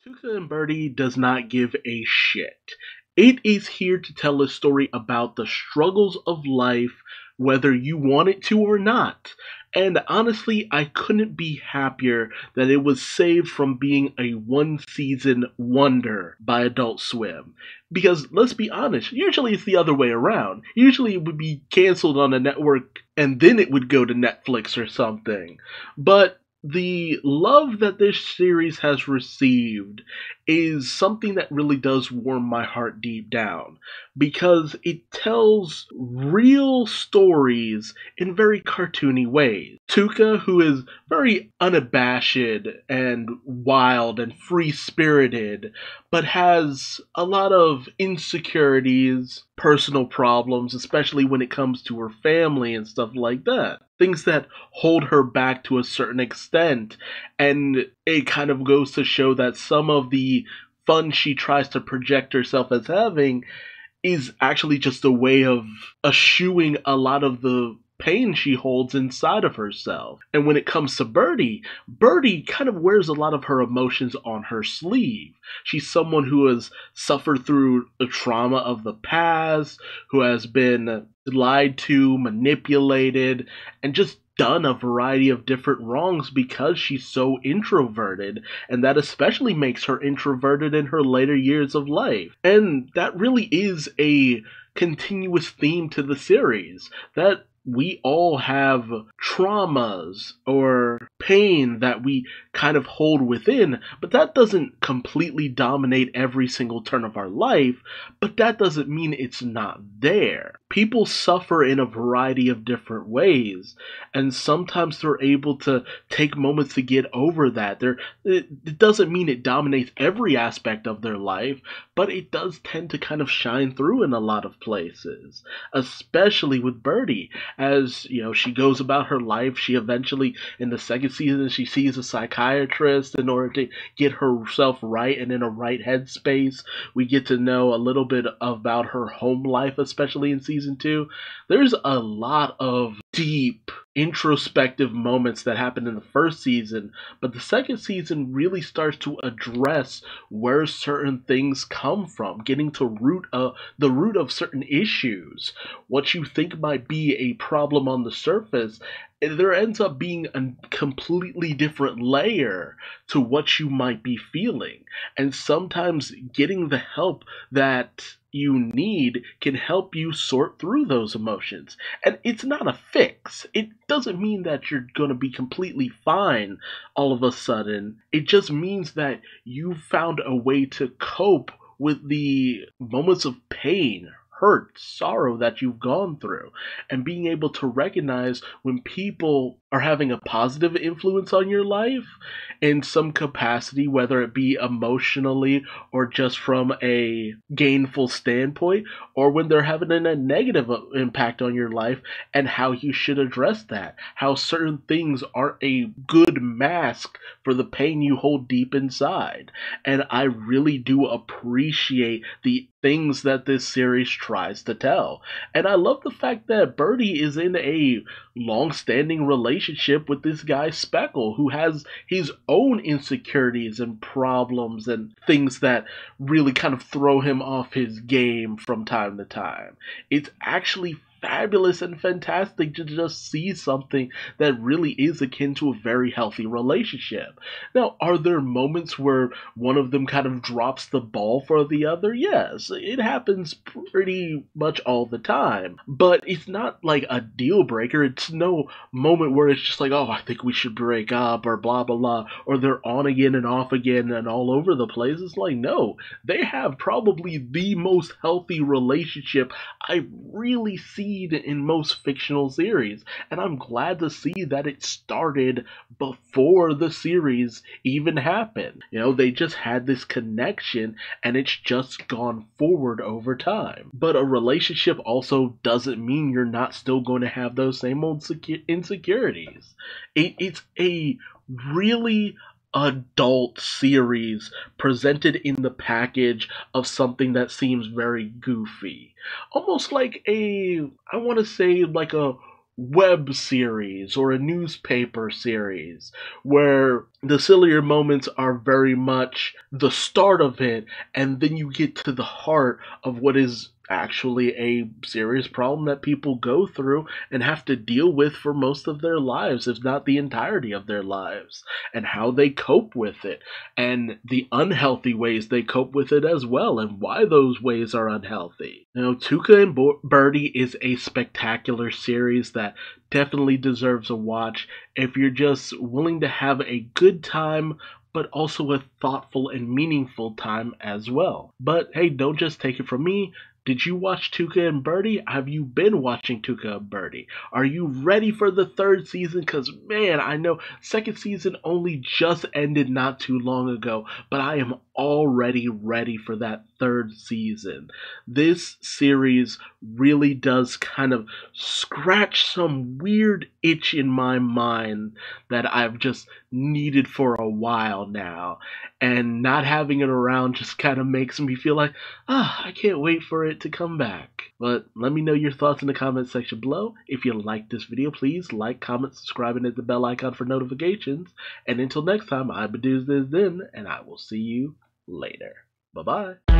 Tuca and Bertie does not give a shit. It is here to tell a story about the struggles of life, whether you want it to or not. And honestly, I couldn't be happier that it was saved from being a one season wonder by Adult Swim. Because let's be honest, usually it's the other way around. Usually it would be canceled on a network and then it would go to Netflix or something. But the love that this series has received is something that really does warm my heart deep down because it tells real stories in very cartoony ways. Tuca, who is very unabashed and wild and free spirited, but has a lot of insecurities, personal problems, especially when it comes to her family and stuff like that. Things that hold her back to a certain extent, and it kind of goes to show that some of the fun she tries to project herself as having is actually just a way of eschewing a lot of the pain she holds inside of herself. And when it comes to Bertie, Bertie kind of wears a lot of her emotions on her sleeve. She's someone who has suffered through the trauma of the past, who has been lied to, manipulated, and just done a variety of different wrongs because she's so introverted, and that especially makes her introverted in her later years of life. And that really is a continuous theme to the series, that we all have traumas or pain that we kind of hold within, but that doesn't completely dominate every single turn of our life, but that doesn't mean it's not there. People suffer in a variety of different ways, and sometimes they're able to take moments to get over that. It doesn't mean it dominates every aspect of their life, but it does tend to kind of shine through in a lot of places, especially with Bertie. As you know, she goes about her life. She eventually, in the second season, she sees a psychiatrist in order to get herself right and in a right headspace. We get to know a little bit about her home life, especially in season 2. There's a lot of deep introspective moments that happened in the first season, but the second season really starts to address where certain things come from, getting to the root of certain issues. What you think might be a problem on the surface, there ends up being a completely different layer to what you might be feeling. And sometimes getting the help that you need can help you sort through those emotions. And it's not a fix. It doesn't mean that you're going to be completely fine all of a sudden. It just means that you found a way to cope with the moments of pain, hurt, sorrow that you've gone through, and being able to recognize when people are having a positive influence on your life in some capacity, whether it be emotionally or just from a gainful standpoint, or when they're having a negative impact on your life, and how you should address that. How certain things aren't a good mask for the pain you hold deep inside. And I really do appreciate the things that this series tries to tell. And I love the fact that Bertie is in a long-standing relationship with this guy Speckle, who has his own insecurities and problems and things that really kind of throw him off his game from time to time. It's actually fabulous and fantastic to just see something that really is akin to a very healthy relationship. Now, are there moments where one of them kind of drops the ball for the other? Yes, it happens pretty much all the time. But it's not like a deal breaker. It's no moment where it's just like, oh, I think we should break up or blah, blah, blah. Or they're on again and off again and all over the place. It's like, no, they have probably the most healthy relationship I really see in most fictional series, and I'm glad to see that it started before the series even happened. You know, they just had this connection and it's just gone forward over time. But a relationship also doesn't mean you're not still going to have those same old insecurities. It's a really adult series presented in the package of something that seems very goofy. Almost like I want to say, like a web series or a newspaper series where the sillier moments are very much the start of it, and then you get to the heart of what is actually a serious problem that people go through and have to deal with for most of their lives, if not the entirety of their lives, and how they cope with it, and the unhealthy ways they cope with it as well, and why those ways are unhealthy. Tuca and Bertie is a spectacular series that definitely deserves a watch if you're just willing to have a good time, but also a thoughtful and meaningful time as well. But hey, don't just take it from me. Did you watch Tuca and Bertie? Have you been watching Tuca and Bertie? Are you ready for the third season? Because, man, I know second season only just ended not too long ago, but I am already ready for that third season. This series really does kind of scratch some weird itch in my mind that I've just needed for a while now. And not having it around just kind of makes me feel like, I can't wait for it to come back. But let me know your thoughts in the comment section below. If you liked this video, please like, comment, subscribe, and hit the bell icon for notifications. And until next time, I'm Duuz-Diz-Din, and I will see you later. Bye-bye.